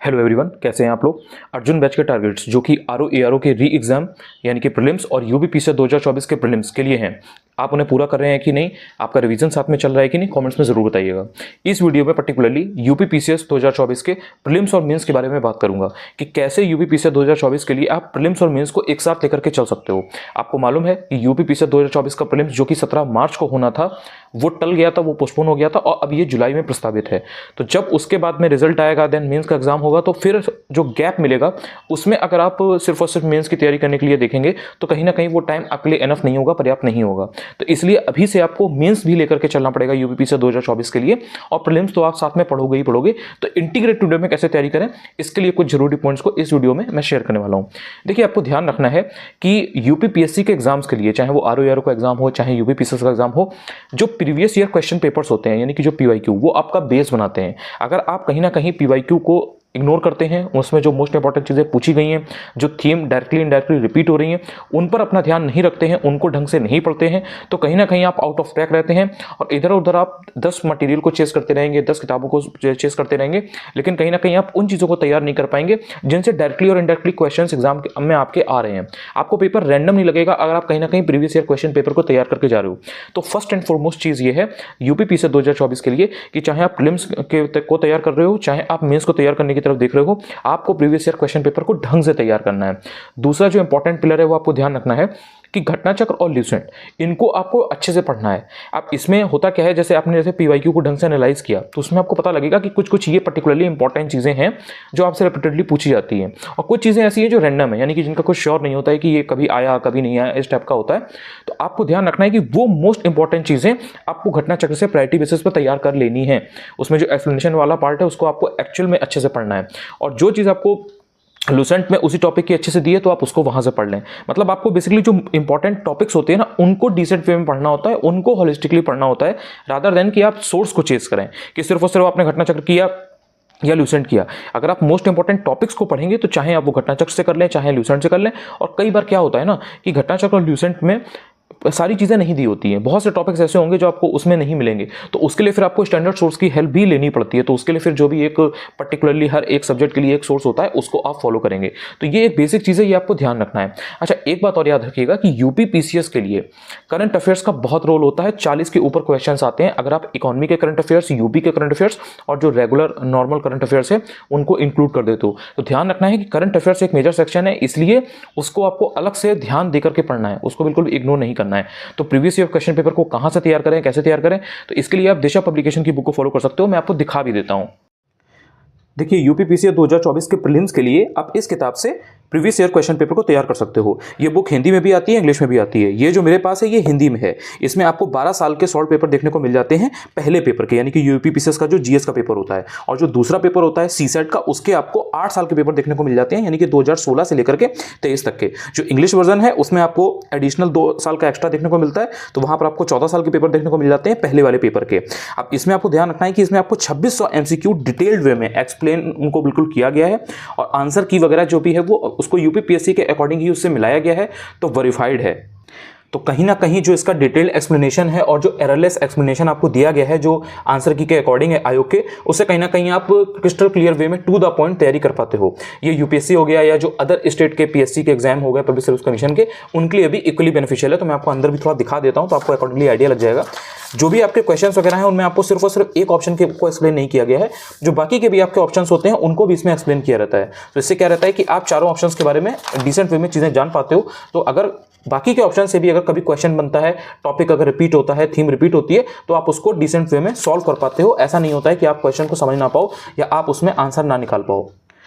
Hello everyone, कैसे हैं आप लोग। अर्जुन बैच के टारगेट्स जो कि आरओ एआरओ के री एग्जाम यानी कि प्रीलिम्स और यूपीपीसीएस 2024 के प्रीलिम्स के लिए हैं, आप उन्हें पूरा कर रहे हैं कि नहीं, आपका रिवीजन साथ में चल रहा है कि नहीं, कमेंट्स में जरूर बताइएगा। इस वीडियो में पर्टिकुलरली यूपीपीसीएस 2024 के प्रीलिम्स और मेंस के बारे में बात करूंगा कि कैसे यूपीपीसीएस 2024 के लिए आप प्रीलिम्स और मेंस को एक साथ लेकर के चल सकते हो। आपको मालूम है कि यूपीपीसीएस 2024 का प्रीलिम्स जो कि 17 मार्च को होना था वो टल गया था, वो पोस्टपोन हो गया था और अब ये जुलाई में प्रस्तावित है। तो जब उसके बाद में रिजल्ट आएगा, देन मेंस का एग्जाम होगा, तो फिर जो गैप मिलेगा उसमें अगर आप सिर्फ और सिर्फ मेंस की तैयारी करने के लिए देखेंगे तो कहीं ना कहीं वो टाइम आपके लिए एनफ नहीं होगा, पर्याप्त नहीं होगा। तो इसलिए अभी से आपको मेंस भी लेकर के चलना पड़ेगा यूपीपीसीएस 2024 के लिए, और प्रीलिम्स तो आप साथ में पढ़ोगे ही पढ़ोगे। तो इंटीग्रेटेड वीडियो में कैसे तैयारी करें, इसके लिए कुछ जरूरी पॉइंट्स को इस वीडियो में मैं शेयर करने वाला हूं। देखिए, आपको ध्यान रखना है कि यूपीपीएससी के एग्जाम्स के लिए, चाहे वो आरओ का एग्जाम हो चाहे यूपीपीसीएस का एग्जाम हो, जो प्रीवियस ईयर क्वेश्चन पेपर्स होते हैं यानी कि जो पीवाईक्यू, वो आपका बेस बनाते हैं। अगर आप कहीं ना कहीं पीवाईक्यू को इग्नोर करते हैं, उसमें जो मोस्ट इंपॉर्टेंट चीज़ें पूछी गई हैं, जो थीम डायरेक्टली इनडायरेक्टली रिपीट हो रही हैं, उन पर अपना ध्यान नहीं रखते हैं, उनको ढंग से नहीं पढ़ते हैं, तो कहीं ना कहीं आप आउट ऑफ ट्रैक रहते हैं और इधर उधर आप 10 मटेरियल को चेस करते रहेंगे, 10 किताबों को चेस करते रहेंगे, लेकिन कहीं ना कहीं आप उन चीज़ों को तैयार नहीं कर पाएंगे जिनसे डायरेक्टली और इनडायरेक्टली क्वेश्चन एग्जाम में आपके आ रहे हैं। आपको पेपर रैंडम नहीं लगेगा अगर आप कहीं ना कहीं प्रीवियस ईयर क्वेश्चन पेपर को तैयार करके जा रहे हो। तो फर्स्ट एंड फॉरमोस्ट चीज़ ये है यूपीपीसीएस 2024 के लिए कि चाहे आप प्रीलिम्स को तैयार कर रहे हो, चाहे आप मेंस को तैयार करने की तरफ देख रहे हो, आपको प्रीवियस ईयर क्वेश्चन पेपर को ढंग से तैयार करना है। दूसरा जो इंपॉर्टेंट पिलर है वो आपको ध्यान रखना है कि घटना चक्र और ल्यूसेंट, इनको आपको अच्छे से पढ़ना है। अब इसमें होता क्या है, जैसे आपने पीवाईक्यू को ढंग से एनालाइज किया तो उसमें आपको पता लगेगा कि कुछ कुछ ये पर्टिकुलरली इंपॉर्टेंट चीजें हैं जो आपसे रिपीटेडली पूछी जाती हैं, और कुछ चीजें ऐसी हैं जो रैंडम है, यानी कि जिनका कुछ श्योर नहीं होता है कि ये कभी आया कभी नहीं आया, इस टाइप का होता है। तो आपको ध्यान रखना है कि वो मोस्ट इंपॉर्टेंट चीजें आपको घटना चक्र से प्रायोरिटी बेसिस पर तैयार कर लेनी है। उसमें जो एक्सप्लेनेशन वाला पार्ट है उसको आपको एक्चुअल में अच्छे से पढ़ना है, और जो चीज़ आपको लूसेंट में उसी टॉपिक की अच्छे से दी है तो आप उसको वहां से पढ़ लें। मतलब आपको बेसिकली जो इंपॉर्टेंट टॉपिक्स होते हैं ना, उनको डिसेंट वे में पढ़ना होता है, उनको होलिस्टिकली पढ़ना होता है, रादर देन कि आप सोर्स को चेस करें कि सिर्फ और सिर्फ आपने घटना चक्र किया या ल्यूसेंट किया। अगर आप मोस्ट इंपॉर्टेंट टॉपिक्स को पढ़ेंगे तो चाहे आप वो घटना चक्र से कर लें चाहे ल्यूसेंट से कर लें। और कई बार क्या होता है ना कि घटना चक्र और ल्यूसेंट में सारी चीज़ें नहीं दी होती हैं, बहुत से टॉपिक्स ऐसे होंगे जो आपको उसमें नहीं मिलेंगे, तो उसके लिए फिर आपको स्टैंडर्ड सोर्स की हेल्प भी लेनी पड़ती है। तो उसके लिए फिर जो भी एक पर्टिकुलरली हर एक सब्जेक्ट के लिए एक सोर्स होता है उसको आप फॉलो करेंगे। तो ये एक बेसिक चीज़ है, ये आपको ध्यान रखना है। अच्छा, एक बात और याद रखिएगा कि यूपीपीसीएस के लिए करंट अफेयर्स का बहुत रोल होता है। 40 के ऊपर क्वेश्चन आते हैं अगर आप इकोनॉमी के करंट अफेयर्स, यूपी के करंट अफेयर्स और जो रेगुलर नॉर्मल करंट अफेयर्स है उनको इंक्लूड कर देते हो। तो ध्यान रखना है कि करंट अफेयर्स एक मेजर सेक्शन है, इसलिए उसको आपको अलग से ध्यान देकर के पढ़ना है, उसको बिल्कुल इग्नोर नहीं करना है। तो प्रीवियस ईयर क्वेश्चन पेपर को कहां से तैयार करें, कैसे तैयार करें, तो इसके लिए आप दिशा पब्लिकेशन की बुक को फॉलो कर सकते हो, मैं आपको दिखा भी देता हूं। देखिए, यूपीपीसीएस 2024 के प्रीलिम्स के लिए आप इस किताब से प्रीवियस ईयर क्वेश्चन पेपर को तैयार कर सकते हो। ये बुक हिंदी में भी आती है, इंग्लिश में भी आती है। ये जो मेरे पास है ये हिंदी में है। इसमें आपको 12 साल के सॉल्व पेपर देखने को मिल जाते हैं पहले पेपर के, यानी कि यूपीपीसीएस का जो जीएस का पेपर होता है, और जो दूसरा पेपर होता है सीसेट का, उसके आपको 8 साल के पेपर देखने को मिल जाते हैं, यानी कि 2016 से लेकर के 23 तक के। जो इंग्लिश वर्जन है उसमें आपको एडिशनल 2 साल का एक्स्ट्रा देखने को मिलता है, तो वहां पर आपको 14 साल के पेपर देखने को मिल जाते हैं पहले वाले पेपर के। अब इसमें आपको ध्यान रखना है कि इसमें आपको 2600 एमसीक्यू डिटेल्ड वे में एक्सप्लेन उनको बिल्कुल किया गया है, और आंसर की वगैरह जो भी है वो उसको यूपीपीएससी के अकॉर्डिंग ही उससे मिलाया गया है, तो वेरीफाइड है। तो कहीं ना कहीं जो इसका डिटेल्ड एक्सप्लेनेशन है और जो एररलेस एक्सप्लेनेशन आपको दिया गया है जो आंसर की के अकॉर्डिंग है आयोग के, उससे कहीं ना कहीं आप क्रिस्टल क्लियर वे में टू द पॉइंट तैयारी कर पाते हो। ये यूपीएससी हो गया या जो अदर स्टेट के पीएससी के एग्जाम हो गए, पब्लिक सर्विस कमीशन के, उनके लिए भी इक्वली बेनिफिशियल है। तो मैं आपको अंदर भी थोड़ा दिखा देता हूं तो आपको अकॉर्डिंगली आइडिया लग जाएगा। जो भी आपके क्वेश्चंस वगैरह हैं उनमें आपको सिर्फ और सिर्फ एक ऑप्शन के को एक्सप्लेन नहीं किया गया है, जो बाकी के भी आपके ऑप्शंस होते हैं उनको भी इसमें एक्सप्लेन किया रहता है। तो इससे क्या रहता है कि आप चारों ऑप्शंस के बारे में डिसेंट वे में चीजें जान पाते हो। तो अगर बाकी के ऑप्शन से भी अगर कभी क्वेश्चन बनता है, टॉपिक अगर रिपीट होता है, थीम रिपीट होती है, तो आप उसको डिसेंट वे में सॉल्व कर पाते हो। ऐसा नहीं होता है कि आप क्वेश्चन को समझ ना पाओ या आप उसमें आंसर ना निकाल पाओ।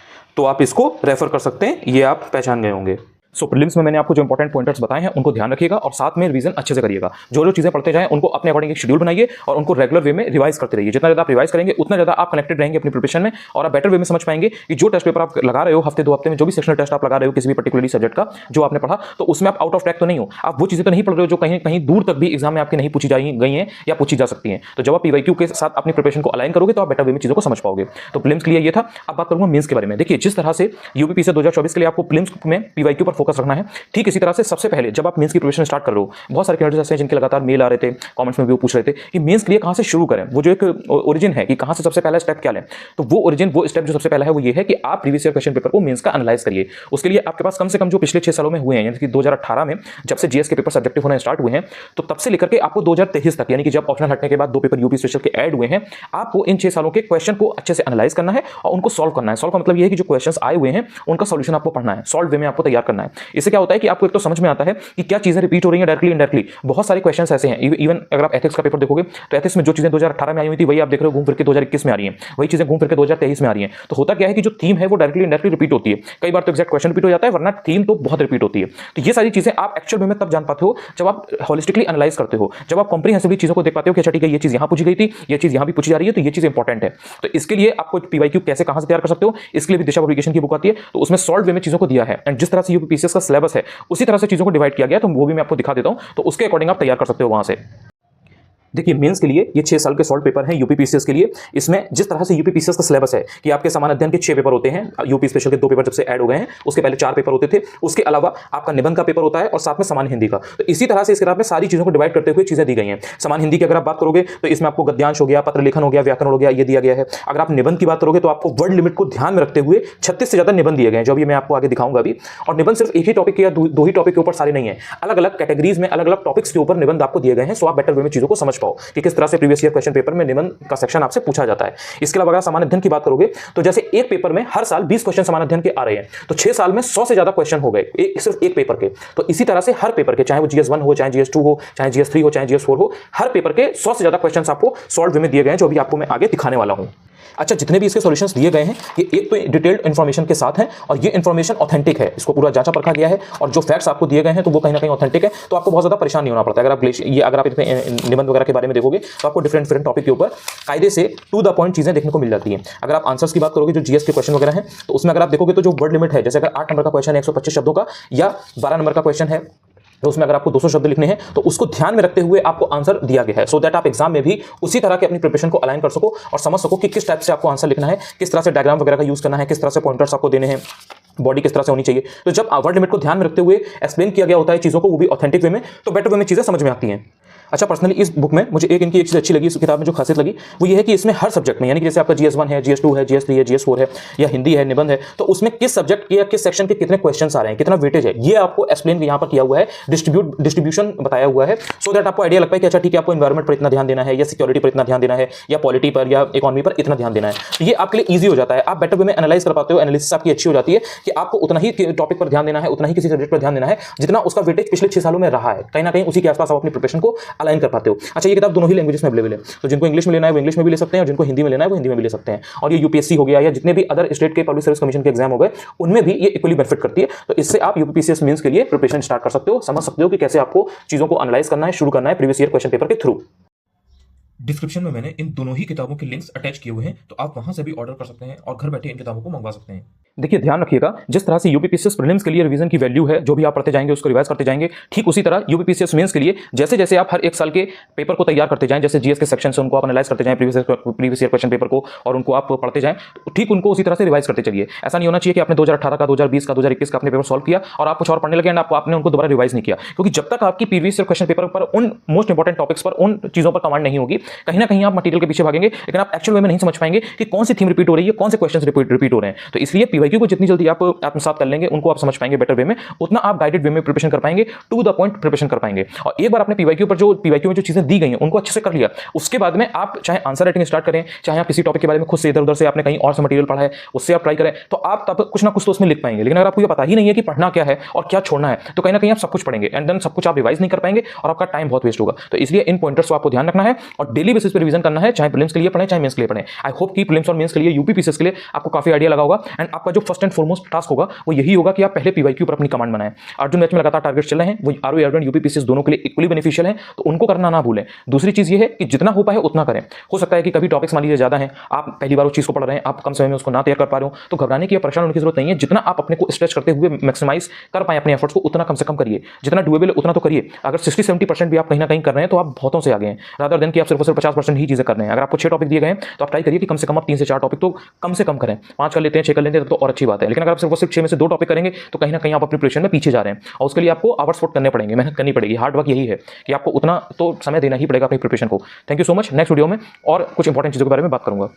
तो आप इसको रेफर कर सकते हैं, ये आप पहचान गए होंगे। सो प्रीलिम्स में मैंने आपको जो इंपॉर्टेंट पॉइंटर्स बताए हैं उनको ध्यान रखिएगा, और साथ में रिवीजन अच्छे से करिएगा। जो जो चीजें पढ़ते जाएं उनको अपने अकॉर्डिंग एक शेड्यूल बनाइए और उनको रेगुलर वे में रिवाइज करते रहिए। जितना ज्यादा आप रिवाइज करेंगे उतना ज्यादा आप कनेक्टेड रहेंगे अपनी प्रिपरेशन में, और आप बेटर वे में समझ पाएंगे कि जो टेस्ट पेपर आप लगा रहे हो हफ्ते 2 हफ्ते में, जो भी सेक्शनल टेस्ट आप लगा रहे हो किसी भी पर्टिकुलरली सब्जेक्ट का जो आपने पढ़ा, तो उसमें आप आउट ऑफ ट्रैक तो नहीं हो। आप वो चीजें तो नहीं पढ़ रहे हो जो कहीं कहीं दूर तक भी एग्जाम में आपकी नहीं पूछी गई हैं या पूछी जा सकती हैं। तो जब आप पीवाईक्यू के साथ अपनी प्रिपरेशन को अलाइन करोगे तो आप बेटर वे में चीजों को समझ पाओगे। तो प्रीलिम्स के लिए ये था। अब बात करूंगा मेंस के बारे में। देखिए, जिस तरह से यूपीपीसीएस 2024 के लिए आपको प्रीलिम्स में पीवाईक्यू पर फोकस फोकस रखना है। ठीक इसी तरह से सबसे पहले जब आप मेंस की प्रिपरेशन स्टार्ट कर रहे हो, बहुत सारे कैंडिडेट्स ऐसे हैं जिनके लगातार मेल आ रहे थे, कमेंट्स में भी वो पूछ रहे थे कि मेंस के लिए कहां से शुरू करें, वो जो एक ओरिजिन है कि कहां से सबसे पहला स्टेप क्या लें। तो वो ओरिजिन, वो स्टेप जो सबसे पहला है वो ये है कि आप प्रीवियस ईयर क्वेश्चन पेपर को मेंस का एनालाइज करिए। उसके लिए आपके पास कम से कम जो पिछले 6 सालों में हुए हैं, यानी कि 2018 में जब से जीएस के पेपर सब्जेक्टिव होने स्टार्ट हुए हैं, तो तब से लेकर के आपको 2023 तक, यानी कि जब ऑप्शनल हटने के बाद 2 पेपर यूपी स्पेशल के ऐड हुए हैं, आपको इन 6 सालों के क्वेश्चन को अच्छे से एनालाइज करना है और उनको सॉल्व करना है। सॉल्व का मतलब ये है कि जो क्वेश्चंस आए हुए हैं उनका सॉल्यूशन आपको पढ़ना है, सॉल्व वे में आपको तैयार करना है। इससे क्या होता है कि आपको एक तो समझ में आता है कि क्या चीजें रिपीट हो रही हैं डायरेक्टली इनडायरेक्टली। बहुत सारे क्वेश्चंस ऐसे हैं, इवन अगर आप एथिक्स का पेपर देखोगे तो एथिक्स में जो चीजें 2018 में आई हुई थी वही आप देख रहे हो घूम फिर के 2021 में आ रही हैं, वही चीजें घूम फिर के 2023 में आ रही हैं। तो होता क्या है कि जो थीम है वो डायरेक्टली इनडायरेक्टली रिपीट होती है। कई बार तो एग्जैक्ट क्वेश्चन रिपीट हो जाता है, वरना थीम तो बहुत रिपीट होती है। तो ये सारी चीजें आप एक्चुअल में तब जान पाते हो जब आप होलिस्टिकली एनालाइज करते हो, जब आप कॉम्प्रिहेंसिवली चीजों को देख पाते हो कि अच्छा ठीक है, ये चीज यहां पूछी गई थी, ये चीज यहां भी पूछी जा रही है, तो ये चीज इंपॉर्टेंट है। तो इसके लिए आपको पीवाईक्यू कैसे कहां से तैयार कर सकते हो, इसके लिए भी दिशा पब्लिकेशन की बुक आती है, तो उसमें सॉल्व वे में चीजों को दिया है। एंड जिस तरह से यूपीपीसीएस का सिलेबस है उसी तरह से चीजों को डिवाइड किया गया, तो वो भी मैं आपको दिखा देता हूं, तो उसके अकॉर्डिंग आप तैयार कर सकते हो वहां से। देखिए मेंस के लिए ये 6 साल के सॉल्व पेपर हैं यूपीपीसीएस के लिए। इसमें जिस तरह से यूपीपीसीएस का सिलेबस है कि आपके समान अध्ययन के 6 पेपर होते हैं, यूपी स्पेशल के 2 पेपर जब से ऐड हो गए हैं, उसके पहले 4 पेपर होते थे, उसके अलावा आपका निबंध का पेपर होता है और साथ में समान हिंदी का। तो इसी तरह से इस किताब में सारी चीजों को डिवाइड करते हुए चीजें दी गई हैं। समान हिंदी की अगर आप बात करोगे तो इसमें आपको गद्यांश हो गया, पत्र लेखन हो गया, व्याकरण हो गया, ये दिया गया है। अगर आप निबंध की बात करोगे तो आपको वर्ड लिमिट को ध्यान में रखते हुए 36 से ज्यादा निबंध दिए गए हैं, जो अभी मैं आपको आगे दिखाऊंगा अभी। और निबंध सिर्फ एक ही टॉपिक या 2 ही टॉपिक के ऊपर सारे नहीं है, अलग अलग कैटेगरीज में अलग अलग टॉपिक्स के ऊपर निबंध आपको दिए गए हैं, सो आप बेटर वे में चीजों को समझ पाओ कि किस तरह से प्रीवियस ईयर क्वेश्चन पेपर में निबंध का सेक्शन आपसे पूछा जाता है। इसके अलावा अगर समान अध्ययन की बात करोगे तो जैसे एक पेपर में हर साल 20 क्वेश्चन समान अध्ययन के आ रहे हैं, तो 6 साल में 100 से ज्यादा क्वेश्चन हो गए सिर्फ एक पेपर के। तो इसी तरह से हर पेपर के, चाहे वो GS1 हो, चाहे GS2 हो, चाहे GS3 हो, चाहे GS4 हो, हर पेपर के 100 से ज्यादा क्वेश्चन आपको सॉल्व वे में दिए गए हैं, जो अभी आपको मैं आगे दिखाने वाला हूं। अच्छा, जितने भी इसके सॉल्यूशंस दिए गए हैं ये एक तो डिटेल्ड इन्फॉर्मेशन के साथ है और ये इन्फॉर्मेशन ऑथेंटिक है, इसको पूरा जांचा परखा गया है और जो फैक्ट्स आपको दिए गए हैं तो वो कहीं ना कहीं ऑथेंटिक है, तो आपको बहुत ज्यादा परेशान नहीं होना पड़ता। अगर आप निबंध वगैरह के बारे में देखोगे तो आपको डिफरेंट टॉपिक के ऊपर कायदे से टू द पॉइंट चीजें देखने को मिल जाती है। अगर आप आंसर्स की बात करोगे जो जीएस के क्वेश्चन वगैरह हैं, तो उसमें अगर आप देखोगे तो जो वर्ड लिमिट है, जैसे अगर 8 नंबर का क्वेश्चन है 125 शब्दों का या 12 नंबर का क्वेश्चन है तो उसमें अगर आपको 200 शब्द लिखने हैं तो उसको ध्यान में रखते हुए आपको आंसर दिया गया है, सो दैट आप एग्जाम में भी उसी तरह के अपनी प्रिपरेशन को अलाइन कर सको और समझ सको कि किस टाइप से आपको आंसर लिखना है, किस तरह से डायग्राम वगैरह का यूज करना है, किस तरह से पॉइंटर्स आपको देने हैं, बॉडी किस तरह से होनी चाहिए। तो जब वर्ड लिमिट को ध्यान में रखते हुए एक्सप्लेन किया गया होता है चीजों को, वो भी ऑथेंटिक वे में, तो बेटर वे में चीजें समझ में आती हैं। अच्छा, पर्सनली इस बुक में मुझे इनकी एक चीज अच्छी लगी, इस किताब में जो खासियत लगी वो ये है कि इसमें हर सब्जेक्ट में, यानी कि जैसे आपका GS1 है, GS2 है, GS3 है, GS4 है या हिंदी है, निबंध है, तो उसमें किस सब्जेक्ट के या किस सेक्शन के कितने क्वेश्चंस आ रहे हैं, कितना वेटेज है, ये आपको एक्सप्लेन यहाँ पर किया हुआ है, डिस्ट्रीब्यूशन बताया हुआ है, सो दैट आपको आइडिया लगता है कि अच्छा ठीक है, आपको एनवायरमेंट पर इतना ध्यान देना है या सिक्योरिटी पर इतना ध्यान देना है या पॉलिटी पर या इकोनॉमी पर इतना ध्यान देना है। तो ये आपके लिए ईजी हो जाता है, आप बेटर वे में एनालाइज कर पाते हो, एनालिसिस आपकी अच्छी हो जाती है कि आपको उतना ही टॉपिक पर ध्यान देना है, उतना ही किसी सब्जेक्ट पर ध्यान देना है जितना उसका वेटेज पिछले 6 सालों में रहा है, कहीं ना कहीं उसी के आसपास आप अपनी प्रिपरेशन को अलाइन कर पाते हो। अच्छा, ये किताब दोनों ही लैंग्वेजेस में अवेलेबल है, तो जिनको इंग्लिश में लेना है वो इंग्लिश में भी ले सकते हैं और जिनको हिंदी में लेना है वो हिंदी में भी ले सकते हैं। और ये यूपीएससी हो गया या जितने भी अदर स्टेट के पब्लिक सर्विस कमीशन के एग्जाम हो गए, उनमें भी ये इक्वली बेनिफिट करती है। तो इससे आप यूपीपीसीएस मेंस के लिए प्रिपरेशन स्टार्ट कर सकते हो, समझ सकते हो कि कैसे आपको चीजों को एनालाइज करना है, शुरू करना है प्रीवियस ईयर क्वेश्चन पेपर के थ्रू। डिस्क्रिप्शन में मैंने इन दोनों ही किताबों के लिंक्स अटैच किए हुए हैं, तो आप वहां से भी ऑर्डर कर सकते हैं और घर बैठे इन किताबों को मंगवा सकते हैं। देखिए, ध्यान रखिएगा, जिस तरह से यूपीपीसीएस प्रीलिम्स के लिए रिवीजन की वैल्यू है, जो भी आप पढ़ते जाएंगे उसको रिवाइज करते जाएंगे, ठीक उसी तरह यूपीपीसीएस मेंस के लिए जैसे जैसे आप हर एक साल के पेपर को तैयार करते जाएं, जैसे जीएस के सेक्शन से उनको आप एनालाइज करते जाएं प्रीवियस ईयर क्वेश्चन पेपर को और उनको आप पढ़ते जाएं, तो ठीक उनको उसी तरह से रिवाइज करते चलिए। ऐसा नहीं होना चाहिए कि आपने 2018 का, 2020 का, 2021 का अपने पेपर सॉल्व किया और आप कुछ और पढ़ने लगे एंड आपने उनको दोबारा रिवाइज नहीं किया, क्योंकि जब तक आपकी प्रीवियस ईयर क्वेश्चन पेपर पर उन मोस्ट इंपॉर्टेंट टॉपिक्स पर, उन चीजों पर कमांड नहीं होगी, कहीं ना कहीं आप मटेरियल के पीछे भागेंगे, लेकिन आप एक्चुअल वे में नहीं समझ पाएंगे कि कौन सी थीम रिपीट हो रही है, कौन से क्वेश्चंस रिपीट हो रहे हैं। तो इसलिए पीवाईक्यू को जितनी जल्दी आप आत्मसात कर लेंगे, उनको आप समझ पाएंगे बेटर वे में, उतना आप गाइडेड वे में प्रिपरेशन कर पाएंगे, टू द पॉइंट प्रिपरेशन कर पाएंगे। और एक बार आपने पीवाईक्यू में जो चीजें दी गई हैं उनको अच्छे से कर लिया, उसके बाद में आप चाहे आंसर राइटिंग स्टार्ट करें, चाहे आप किसी टॉपिक के बारे में खुद से इधर उधर से आपने कहीं और से मटेरियल पढ़ा है उससे आप ट्राई करें, तो आप तब कुछ ना कुछ तो उसमें लिख पाएंगे। लेकिन अगर आपको ये पता ही नहीं है कि पढ़ना क्या है और क्या छोड़ना है, तो कहीं ना कहीं आप सब कुछ पढ़ेंगे एंड देन सब कुछ आप रिवाइज नहीं कर पाएंगे और आपका टाइम बहुत वेस्ट होगा। तो इसलिए इन पॉइंटर्स को आपको ध्यान रखना है और डेली बेसिस पर रिवीजन करना है, चाहे प्रीलिम्स के लिए पढ़ें चाहे मेंस के लिए पढ़ें। आई होप कि प्रीलिम्स और मेंस के लिए, यूपीपीसीएस के लिए आपको काफी आइडिया लगा होगा एंड आपका जो फर्स्ट एंड फॉरमोस्ट टास्क होगा वो यही होगा कि आप पहले पीवाईक्यू पर अपनी कमांड बनाएं। अर्जुन बैच में लगातार टारगेट्स चल रहे हैं, वो आरओ एंड यूपीपीसीएस दोनों के लिए इक्वली बेनिफिशियल है, तो उनको करना ना भूलें। दूसरी चीज ये है कि जितना हो पाए उतना करें। हो सकता है कि कभी टॉपिक्स मान लीजिए ज्यादा हैं, आप पहली बार उस चीज को पढ़ रहे हैं, आप कम समय में उसको ना तैयार कर पा रहे हो, तो घबराने की या परेशान होने की जरूरत नहीं है। जितना आप अपने को स्ट्रेच करते हुए मैक्सिमाइज कर पाए अपने एफर्ट्स को, उतना कम से कम करिए, जितना डुएबल है उतना तो करिए। अगर 60-70% भी आप कहीं ना कहीं कर रहे हैं तो आप बहुतों से आगे हैं, रादर देन कि आप सिर्फ 50% ही चीजें कर रहे हैं। अगर आपको 6 टॉपिक दिए गए हैं तो आप ट्राई करिए कि कम से कम आप 3 से 4 टॉपिक तो कम से कम करें। 5 कर लेते हैं, 6 कर लेते हैं तो और अच्छी बात है। लेकिन अगर आप सिर्फ 6 में से 2 टॉपिक करेंगे तो कहीं ना कहीं आप अपनी प्रिपरेशन में पीछे जा रहे हैं, और उसके लिए आपको आवर्स पुट करने पड़ेंगे, मेहनत करनी पड़ेगी। हार्ड वर्क यही है कि आपको उतना तो समय देना ही पड़ेगा अपनी प्रिपरेशन को। Thank you so much. Next video में और कुछ इंपॉर्टेंट चीज़ों के बारे में बात करूंगा।